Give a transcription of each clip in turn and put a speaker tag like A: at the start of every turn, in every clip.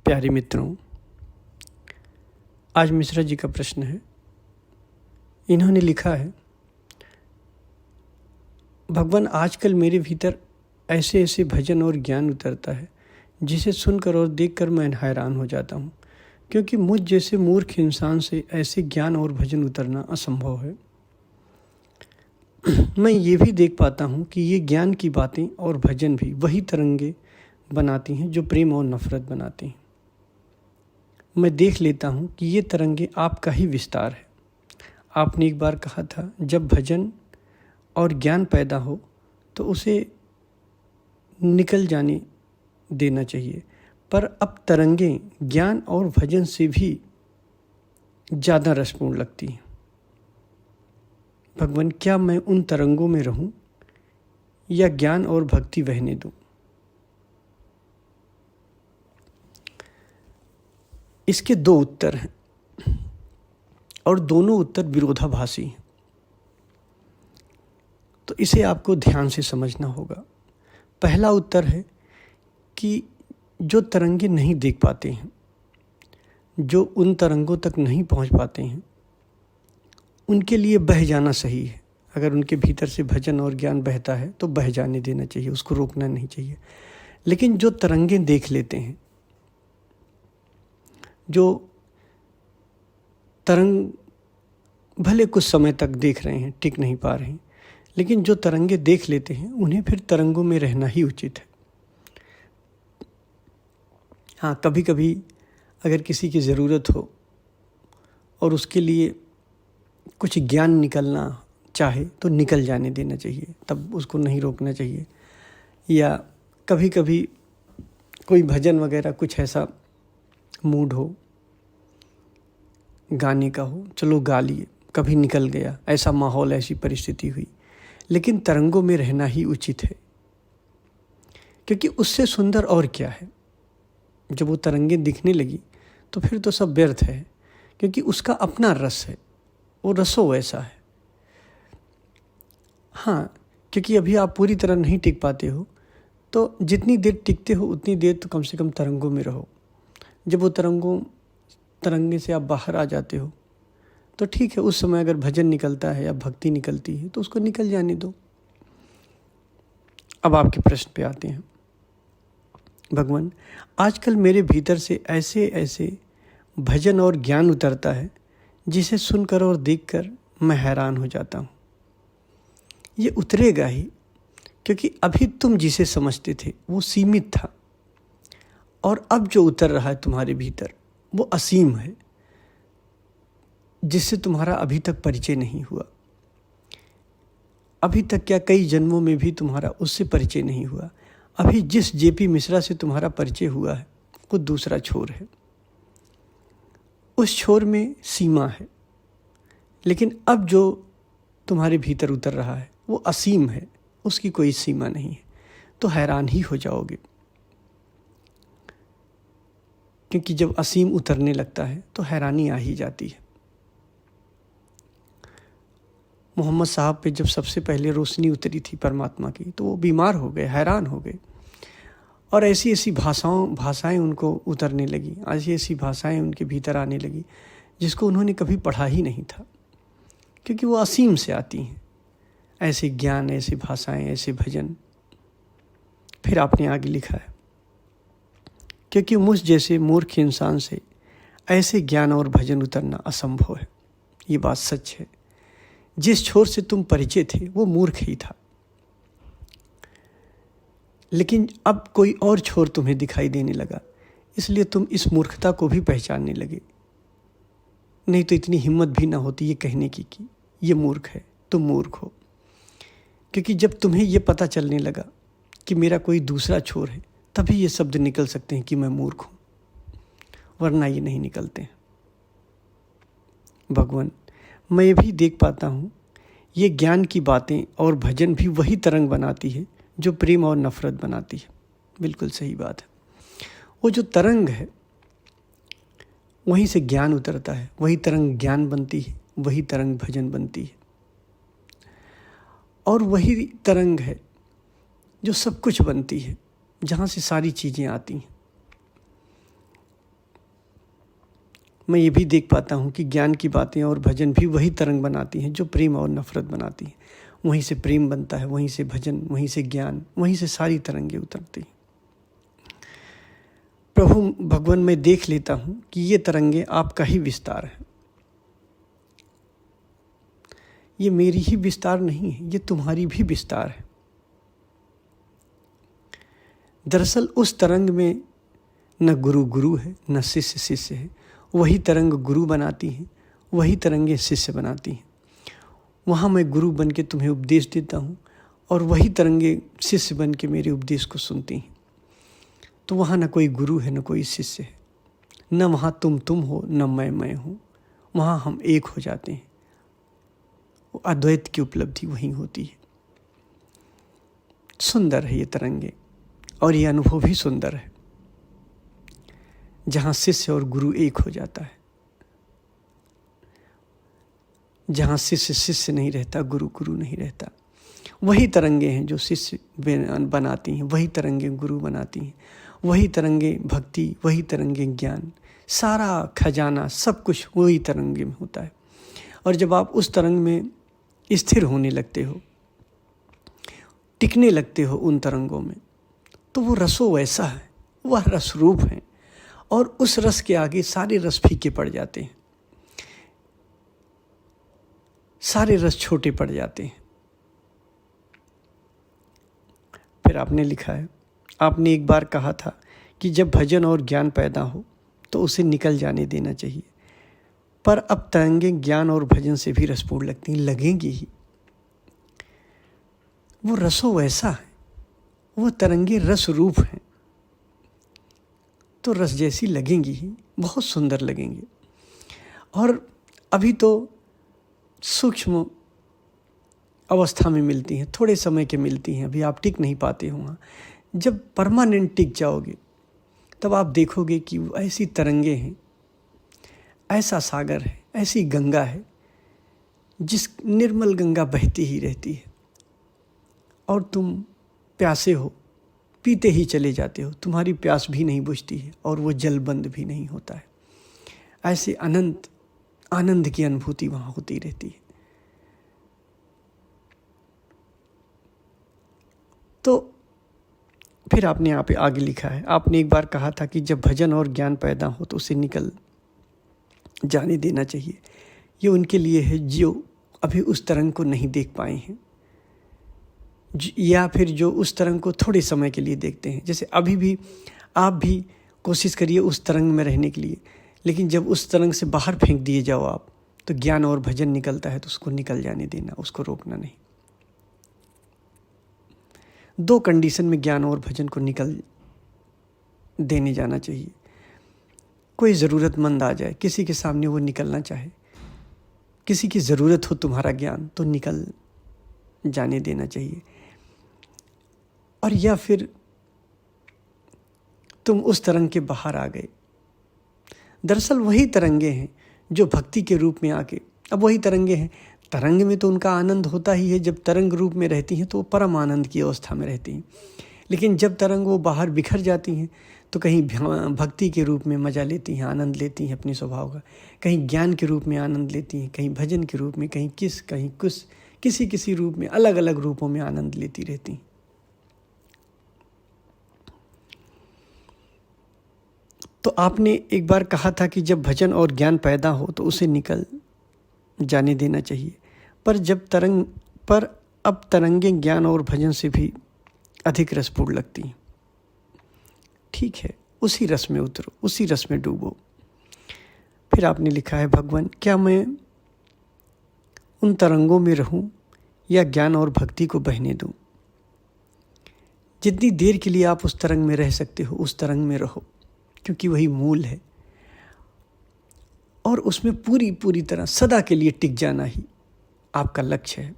A: प्यारे मित्रों, आज मिश्रा जी का प्रश्न है। इन्होंने लिखा है, भगवान आजकल मेरे भीतर ऐसे ऐसे भजन और ज्ञान उतरता है जिसे सुनकर और देखकर मैं हैरान हो जाता हूँ, क्योंकि मुझ जैसे मूर्ख इंसान से ऐसे ज्ञान और भजन उतरना असंभव है। मैं ये भी देख पाता हूँ कि ये ज्ञान की बातें और भजन भी वही तरंगे बनाती हैं जो प्रेम और नफरत बनाती हैं। मैं देख लेता हूँ कि ये तरंगे आपका ही विस्तार है। आपने एक बार कहा था, जब भजन और ज्ञान पैदा हो तो उसे निकल जाने देना चाहिए, पर अब तरंगें ज्ञान और भजन से भी ज़्यादा रसपूर्ण लगती हैं। भगवान, क्या मैं उन तरंगों में रहूं या ज्ञान और भक्ति बहने दूं? इसके दो उत्तर हैं और दोनों उत्तर विरोधाभासी हैं, तो इसे आपको ध्यान से समझना होगा। पहला उत्तर है कि जो तरंगे नहीं देख पाते हैं, जो उन तरंगों तक नहीं पहुंच पाते हैं, उनके लिए बह जाना सही है। अगर उनके भीतर से भजन और ज्ञान बहता है तो बह जाने देना चाहिए, उसको रोकना नहीं चाहिए। लेकिन जो तरंगें देख लेते हैं, जो तरंग भले कुछ समय तक देख रहे हैं, टिक नहीं पा रहे हैं, लेकिन जो तरंगे देख लेते हैं उन्हें फिर तरंगों में रहना ही उचित है। हाँ, कभी कभी अगर किसी की ज़रूरत हो और उसके लिए कुछ ज्ञान निकलना चाहे तो निकल जाने देना चाहिए, तब उसको नहीं रोकना चाहिए। या कभी कभी कोई भजन वगैरह कुछ ऐसा मूड हो, गाने का हो, चलो गा लिए, कभी निकल गया, ऐसा माहौल, ऐसी परिस्थिति हुई, लेकिन तरंगों में रहना ही उचित है। क्योंकि उससे सुंदर और क्या है। जब वो तरंगें दिखने लगी तो फिर तो सब व्यर्थ है, क्योंकि उसका अपना रस है, वो रसो ऐसा है। हाँ, क्योंकि अभी आप पूरी तरह नहीं टिक पाते हो, तो जितनी देर टिकते हो उतनी देर तो कम से कम तरंगों में रहो। जब वो तरंगे से आप बाहर आ जाते हो तो ठीक है, उस समय अगर भजन निकलता है या भक्ति निकलती है तो उसको निकल जाने दो। अब आपके प्रश्न पे आते हैं। भगवान, आजकल मेरे भीतर से ऐसे ऐसे भजन और ज्ञान उतरता है जिसे सुनकर और देखकर मैं हैरान हो जाता हूँ। ये उतरेगा ही, क्योंकि अभी तुम जिसे समझते थे वो सीमित था, और अब जो उतर रहा है तुम्हारे भीतर वो असीम है, जिससे तुम्हारा अभी तक परिचय नहीं हुआ। अभी तक क्या, कई जन्मों में भी तुम्हारा उससे परिचय नहीं हुआ। अभी जिस जेपी मिश्रा से तुम्हारा परिचय हुआ है वो दूसरा छोर है, उस छोर में सीमा है। लेकिन अब जो तुम्हारे भीतर उतर रहा है वो असीम है, उसकी कोई सीमा नहीं है, तो हैरान ही हो जाओगे। क्योंकि जब असीम उतरने लगता है तो हैरानी आ ही जाती है। मोहम्मद साहब पे जब सबसे पहले रोशनी उतरी थी परमात्मा की, तो वो बीमार हो गए, हैरान हो गए, और ऐसी ऐसी भाषाएं उनको उतरने लगी, ऐसी ऐसी भाषाएं उनके भीतर आने लगी जिसको उन्होंने कभी पढ़ा ही नहीं था, क्योंकि वो असीम से आती हैं, ऐसे ज्ञान, ऐसे भाषाएं, ऐसे भजन। फिर आपने आगे लिखा है, क्योंकि मुझ जैसे मूर्ख इंसान से ऐसे ज्ञान और भजन उतरना असंभव है। ये बात सच है। जिस छोर से तुम परिचय थे वो मूर्ख ही था, लेकिन अब कोई और छोर तुम्हें दिखाई देने लगा, इसलिए तुम इस मूर्खता को भी पहचानने लगे। नहीं तो इतनी हिम्मत भी ना होती ये कहने की कि ये मूर्ख है, तुम मूर्ख हो। क्योंकि जब तुम्हें ये पता चलने लगा कि मेरा कोई दूसरा छोर है, तभी ये शब्द निकल सकते हैं कि मैं मूर्ख हूँ, वरना ये नहीं निकलते हैं। भगवान, मैं ये भी देख पाता हूँ, ये ज्ञान की बातें और भजन भी वही तरंग बनाती है जो प्रेम और नफरत बनाती है। बिल्कुल सही बात है। वो जो तरंग है वहीं से ज्ञान उतरता है, वही तरंग ज्ञान बनती है, वही तरंग भजन बनती है, और वही तरंग है जो सब कुछ बनती है, जहाँ से सारी चीज़ें आती हैं। मैं ये भी देख पाता हूँ कि ज्ञान की बातें और भजन भी वही तरंग बनाती हैं जो प्रेम और नफरत बनाती हैं। वहीं से प्रेम बनता है, वहीं से भजन, वहीं से ज्ञान, वहीं से सारी तरंगे उतरती हैं। प्रभु भगवान, मैं देख लेता हूँ कि ये तरंगे आपका ही विस्तार है। ये मेरी ही विस्तार नहीं है, ये तुम्हारी भी विस्तार है। दरअसल उस तरंग में न गुरु गुरु है, न शिष्य शिष्य है। वही तरंग गुरु बनाती हैं, वही तरंगे शिष्य बनाती हैं। वहाँ मैं गुरु बन के तुम्हें उपदेश देता हूँ और वही तरंगे शिष्य बन के मेरे उपदेश को सुनती हैं। तो वहाँ न कोई गुरु है, न कोई शिष्य है, न वहाँ तुम हो, न मैं हूँ। वहाँ हम एक हो जाते हैं। वो अद्वैत की उपलब्धि वहीं होती है। सुंदर है ये तरंगे और ये अनुभव भी सुंदर है, जहाँ शिष्य और गुरु एक हो जाता है, जहाँ शिष्य शिष्य नहीं रहता, गुरु गुरु नहीं रहता। वही तरंगे हैं जो शिष्य बनाती हैं, वही तरंगे गुरु बनाती हैं, वही तरंगे भक्ति, वही तरंगे ज्ञान, सारा खजाना सब कुछ वही तरंगे में होता है। और जब आप उस तरंग में स्थिर होने लगते हो, टिकने लगते हो उन तरंगों में, तो वो रसो वैसा है, वह रस रूप है। और उस रस के आगे सारे रस फीके पड़ जाते हैं, सारे रस छोटे पड़ जाते हैं। फिर आपने लिखा है, आपने एक बार कहा था कि जब भजन और ज्ञान पैदा हो तो उसे निकल जाने देना चाहिए, पर अब तरंगे ज्ञान और भजन से भी रसपूर्ण लगती हैं, लगेंगी ही। वो रसो वैसा है, वो तरंगे रस रूप हैं, तो रस जैसी लगेंगी ही, बहुत सुंदर लगेंगे। और अभी तो सूक्ष्म अवस्था में मिलती हैं, थोड़े समय के मिलती हैं, अभी आप टिक नहीं पाते हो वहाँ। जब परमानेंट टिक जाओगे तब आप देखोगे कि वो ऐसी तरंगे हैं, ऐसा सागर है, ऐसी गंगा है, जिस निर्मल गंगा बहती ही रहती है और तुम प्यासे हो, पीते ही चले जाते हो, तुम्हारी प्यास भी नहीं बुझती है और वो जल बंद भी नहीं होता है। ऐसे अनंत आनंद की अनुभूति वहाँ होती रहती है। तो फिर आपने यहाँ पे आगे लिखा है, आपने एक बार कहा था कि जब भजन और ज्ञान पैदा हो तो उसे निकल जाने देना चाहिए। ये उनके लिए है जो अभी उस तरंग को नहीं देख पाए हैं, या फिर जो उस तरंग को थोड़े समय के लिए देखते हैं। जैसे अभी भी आप भी कोशिश करिए उस तरंग में रहने के लिए, लेकिन जब उस तरंग से बाहर फेंक दिए जाओ आप, तो ज्ञान और भजन निकलता है तो उसको निकल जाने देना, उसको रोकना नहीं। दो कंडीशन में ज्ञान और भजन को निकल देने जाना चाहिए। कोई ज़रूरतमंद आ जाए, किसी के सामने वो निकलना चाहे, किसी की ज़रूरत हो तुम्हारा ज्ञान, तो निकल जाने देना चाहिए। और या फिर तुम उस तरंग के बाहर आ गए। दरअसल वही तरंगे हैं जो भक्ति के रूप में आके, अब वही तरंगे हैं, तरंग में तो उनका आनंद होता ही है। जब तरंग रूप में रहती हैं तो वो परम आनंद की अवस्था में रहती हैं, लेकिन जब तरंग वो बाहर बिखर जाती हैं तो कहीं भक्ति के रूप में मज़ा लेती हैं, आनंद लेती हैं अपने स्वभाव का, कहीं ज्ञान के रूप में आनंद लेती हैं, कहीं भजन के रूप में, कहीं कुछ किसी रूप में, अलग अलग रूपों में आनंद लेती रहती हैं। तो आपने एक बार कहा था कि जब भजन और ज्ञान पैदा हो तो उसे निकल जाने देना चाहिए, पर अब तरंगे ज्ञान और भजन से भी अधिक रसपूर्ण लगती हैं। ठीक है, उसी रस में उतरो, उसी रस में डूबो। फिर आपने लिखा है, भगवान क्या मैं उन तरंगों में रहूं या ज्ञान और भक्ति को बहने दूं? जितनी देर के लिए आप उस तरंग में रह सकते हो उस तरंग में रहो, क्योंकि वही मूल है और उसमें पूरी तरह सदा के लिए टिक जाना ही आपका लक्ष्य है।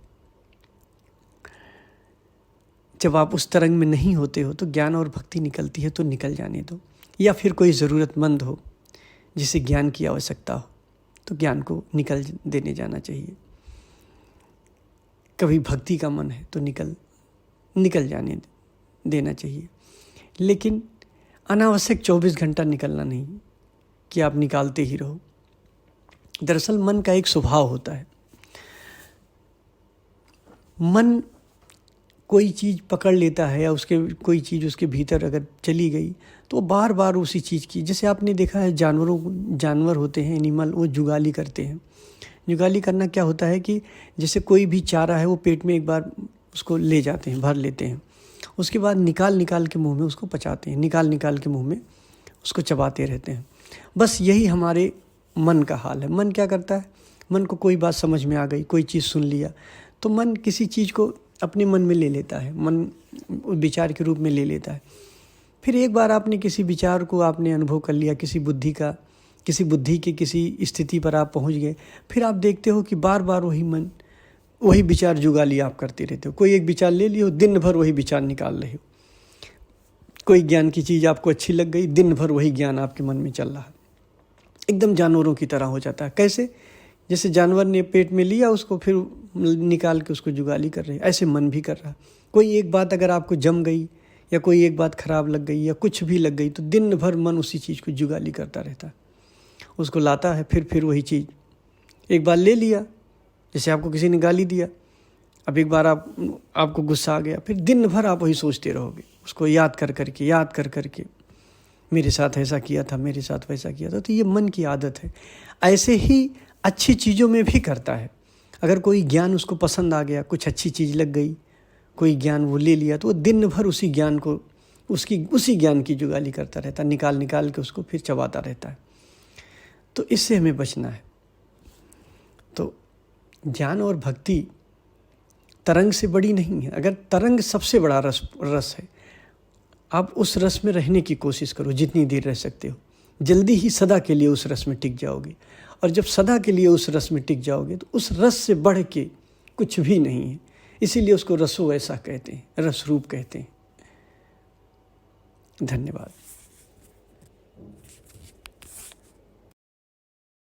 A: जब आप उस तरंग में नहीं होते हो तो ज्ञान और भक्ति निकलती है तो निकल जाने दो, या फिर कोई ज़रूरतमंद हो जिसे ज्ञान की आवश्यकता हो तो ज्ञान को निकल देने जाना चाहिए। कभी भक्ति का मन है तो निकल जाने देना चाहिए, लेकिन अनावश्यक 24 घंटा निकलना नहीं कि आप निकालते ही रहो। दरअसल मन का एक स्वभाव होता है। मन कोई चीज़ पकड़ लेता है या उसके कोई चीज़ उसके भीतर अगर चली गई तो वो बार बार उसी चीज़ की, जैसे आपने देखा है जानवर होते हैं, एनिमल, वो जुगाली करते हैं। जुगाली करना क्या होता है कि जैसे कोई भी चारा है वो पेट में एक बार उसको ले जाते हैं, भर लेते हैं, उसके बाद निकाल के मुंह में उसको पचाते हैं, निकाल के मुंह में उसको चबाते रहते हैं। बस यही हमारे मन का हाल है। मन क्या करता है, मन को कोई बात समझ में आ गई, कोई चीज़ सुन लिया तो मन किसी चीज़ को अपने मन में ले लेता है, मन विचार के रूप में ले लेता है। फिर एक बार आपने किसी विचार को आपने अनुभव कर लिया, किसी बुद्धि की किसी स्थिति पर आप पहुंच गए, फिर आप देखते हो कि बार बार वही विचार जुगाली आप करते रहते हो। कोई एक विचार ले लियो, दिन भर वही विचार निकाल रहे हो। कोई ज्ञान की चीज़ आपको अच्छी लग गई, दिन भर वही ज्ञान आपके मन में चल रहा है। एकदम जानवरों की तरह हो जाता है। कैसे? जैसे जानवर ने पेट में लिया उसको, फिर निकाल के उसको जुगाली कर रहे, ऐसे मन भी कर रहा। कोई एक बात अगर आपको जम गई या कोई एक बात खराब लग गई या कुछ भी लग गई तो दिन भर मन उसी चीज़ को जुगाली करता रहता है, उसको लाता है, फिर वही चीज़ एक बार ले लिया। जैसे आपको किसी ने गाली दिया, अब एक बार आपको गुस्सा आ गया, फिर दिन भर आप वही सोचते रहोगे, उसको याद कर करके मेरे साथ ऐसा किया था, मेरे साथ वैसा किया था। तो ये मन की आदत है। ऐसे ही अच्छी चीज़ों में भी करता है। अगर कोई ज्ञान उसको पसंद आ गया, कुछ अच्छी चीज़ लग गई, कोई ज्ञान वो ले लिया, तो वो दिन भर उसी ज्ञान की जुगाली करता रहता है, निकाल के उसको फिर चबाता रहता है। तो इससे हमें बचना है। तो ज्ञान और भक्ति तरंग से बड़ी नहीं है। अगर तरंग सबसे बड़ा रस है, आप उस रस में रहने की कोशिश करो जितनी देर रह सकते हो। जल्दी ही सदा के लिए उस रस में टिक जाओगे, और जब सदा के लिए उस रस में टिक जाओगे तो उस रस से बढ़ के कुछ भी नहीं है। इसीलिए उसको रसो ऐसा कहते हैं, रस रूप कहते हैं। धन्यवाद।